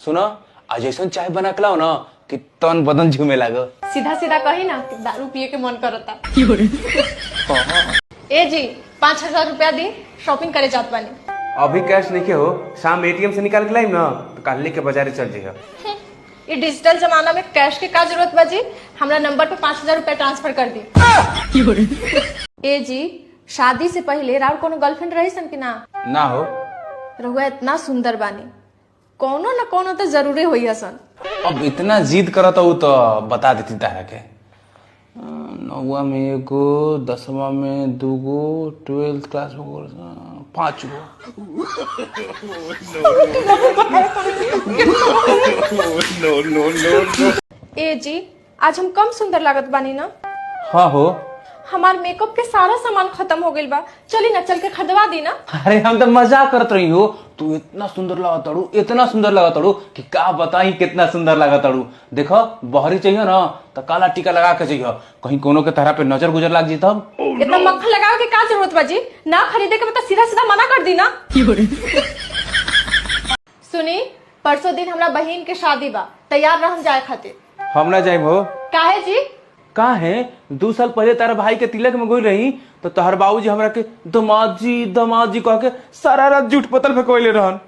सुनो आज ऐसा चाय बना के लाओ ना कि तन बदन झूमे लागो। सीधा सीधा कही ना कि दारू पिए के मन करता। ए जी 5,000 रुपया दी, शॉपिंग करे जात बानी। अभी कैश नहीं हो, शाम एटीएम से निकाल के लाई ना तो कल के बाजारे चल जाइए। ये डिजिटल जमाना में कैश के का जरूरत बा जी? हमरा नंबर पे 5,000 रुपया ट्रांसफर कर दी। ए जी शादी से पहले राउर कोनो गर्लफ्रेंड रही सन कि ना? ना हो। रहुआ इतना सुंदर बानी, कोनो न कोनो तो जरूरी होई हसन। अब इतना जिद करत हो तो बता देती तारा के। 9वां में एगो, 10वां में 2गो, 12th क्लास में 5गो। ए जी आज हम कम सुंदर लागत बानी ना? हाँ हो। हमार मेकअप के सारा सामान खत्म हो गइल बा, चली ना चल के खरीदवा दी ना। अरे हम तो मजाक करत रही हो, तू इतना सुंदर लगा तड़ू, इतना सुंदर लगा तड़ू कि का बताई कितना सुंदर लगा तड़ू। देखो बहरी चाहिए ना तो काला टीका लगा के चाहिए, कहीं कोनो के तरह पे नजर गुजर लाग जी तब। इतना मक्खन लगाओ के का जरूरत बा जी? ना खरीदे के मतलब सीधा सीधा मना कर दी ना। सुनी परसों दिन हमरा बहन के शादी बा, तैयार रहम जाए खातिर। हम ना जाइम हो। काहे जी? का है 2 साल पहले तारा भाई के तिलक में गई रही तो तोहर बाबूजी हमरा के दमाद जी कह के सारा रात झूठ पतल फेंकवले रहन।